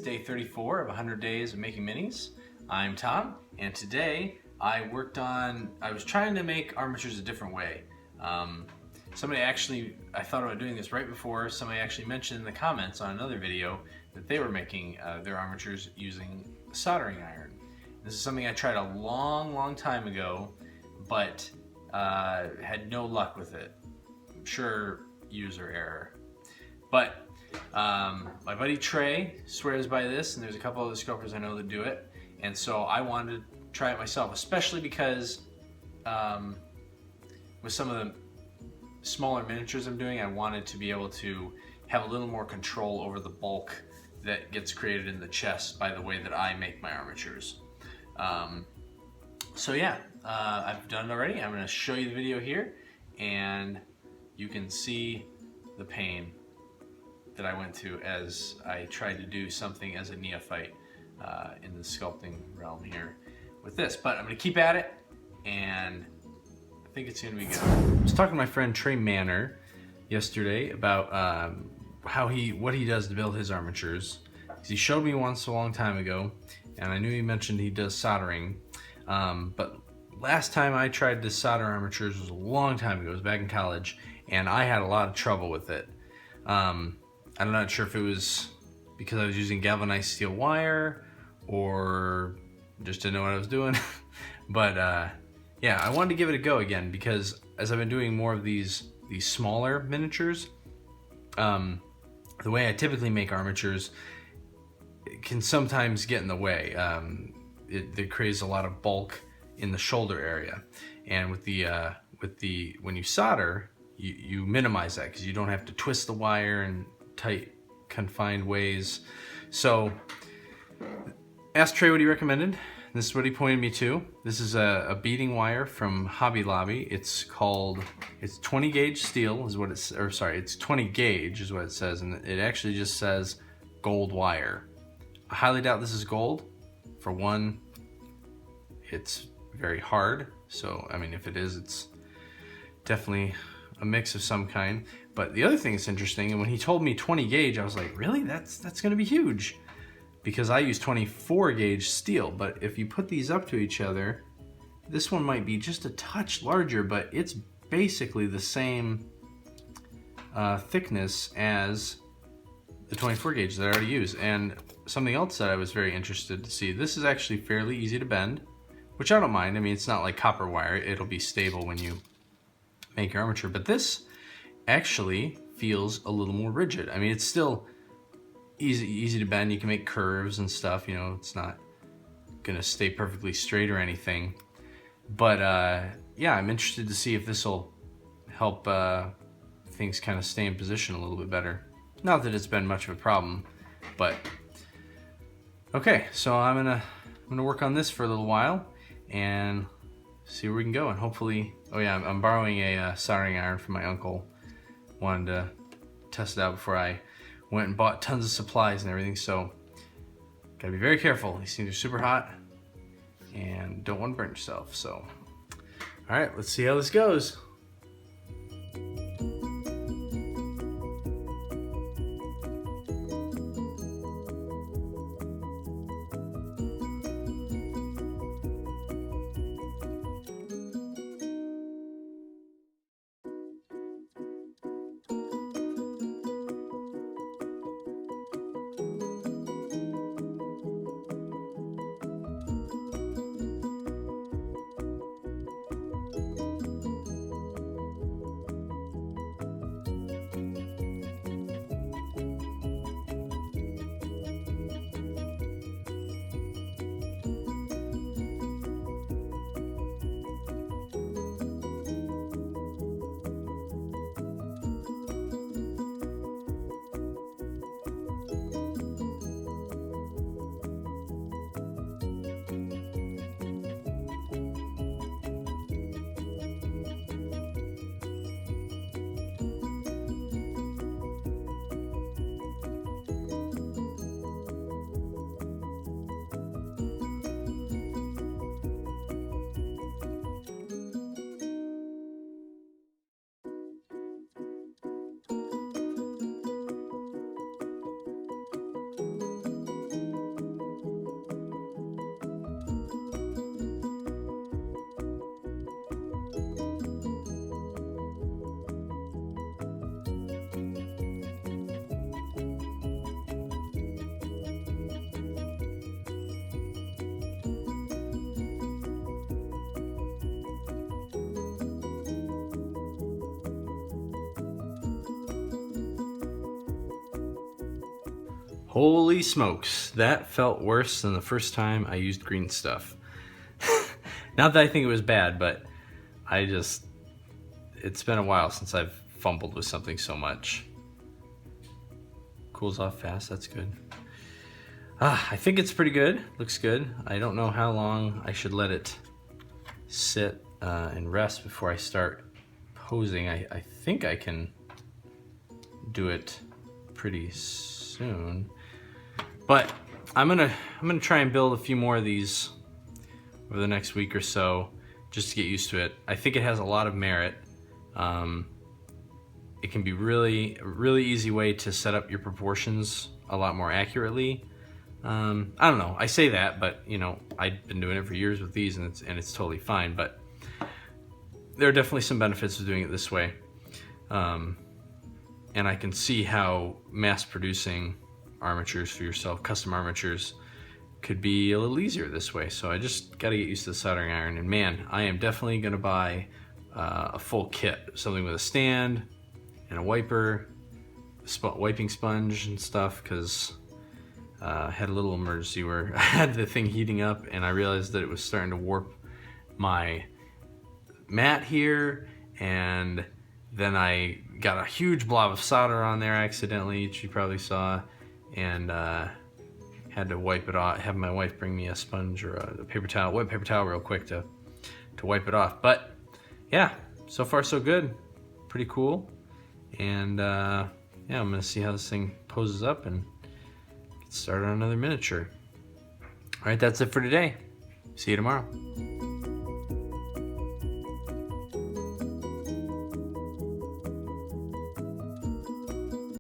It's day 34 of 100 days of making minis. I'm Tom, and today I was trying to make armatures a different way. I thought about doing this right before, somebody actually mentioned in the comments on another video that they were making their armatures using a soldering iron. This is something I tried a long time ago, but had no luck with it. I'm sure user error. But my buddy Trey swears by this, and there's a couple other sculptors I know that do it, and so I wanted to try it myself, especially because with some of the smaller miniatures I'm doing, I wanted to be able to have a little more control over the bulk that gets created in the chest by the way that I make my armatures. So yeah, I've done it already. I'm going to show you the video here, and you can see the pain that I went to as I tried to do something as a neophyte in the sculpting realm here with this. But I'm going to keep at it, and I think it's going to be good. I was talking to my friend Trey Manor yesterday about what he does to build his armatures. He showed me once a long time ago, and I knew he mentioned he does soldering. But last time I tried to solder armatures was a long time ago. It was back in college, and I had a lot of trouble with it. I'm not sure if it was because I was using galvanized steel wire or just didn't know what I was doing. But yeah, I wanted to give it a go again because as I've been doing more of these smaller miniatures, the way I typically make armatures can sometimes get in the way. It creates a lot of bulk in the shoulder area, and when you solder, you minimize that because you don't have to twist the wire in tight, confined ways. So asked Trey what he recommended. This is what he pointed me to. This is a beading wire from Hobby Lobby. It's 20 gauge steel is what it's, or sorry, it's 20 gauge is what it says, and it actually just says gold wire. I highly doubt this is gold. For one, it's very hard. So, I mean, if it is, it's definitely a mix of some kind. But the other thing that's interesting, and when he told me 20 gauge, I was like, really? That's gonna be huge. Because I use 24 gauge steel, but if you put these up to each other, this one might be just a touch larger, but it's basically the same thickness as the 24 gauge that I already use. And something else that I was very interested to see, this is actually fairly easy to bend, which I don't mind. I mean, it's not like copper wire. It'll be stable when you make your armature, but this actually feels a little more rigid. I mean, it's still easy to bend. You can make curves and stuff, you know, it's not gonna stay perfectly straight or anything. But yeah, I'm interested to see if this will help things kind of stay in position a little bit better. Not that it's been much of a problem, but okay, so I'm gonna work on this for a little while and see where we can go, and hopefully, oh yeah, I'm borrowing a soldering iron from my uncle. Wanted to test it out before I went and bought tons of supplies and everything, so gotta be very careful. These things are super hot and don't want to burn yourself. So, all right, let's see how this goes. Holy smokes, that felt worse than the first time I used green stuff. Not that I think it was bad, but it's been a while since I've fumbled with something so much. Cools off fast, that's good. I think it's pretty good, looks good. I don't know how long I should let it sit and rest before I start posing. I think I can do it pretty soon. But I'm gonna try and build a few more of these over the next week or so, just to get used to it. I think it has a lot of merit. It can be a really easy way to set up your proportions a lot more accurately. I don't know, I say that, but you know, I've been doing it for years with these, and it's totally fine. But there are definitely some benefits of doing it this way, and I can see how mass producing armatures for yourself, custom armatures, could be a little easier this way. So I just got to get used to the soldering iron, and man, I am definitely going to buy a full kit, something with a stand and a wiper, wiping sponge and stuff, because I had a little emergency where I had the thing heating up and I realized that it was starting to warp my mat here, and then I got a huge blob of solder on there accidentally, which you probably saw, and had to wipe it off, have my wife bring me a sponge or a paper towel, wet paper towel real quick to wipe it off. But yeah, so far so good, pretty cool. And yeah, I'm gonna see how this thing poses up and get started on another miniature. All right, that's it for today. See you tomorrow.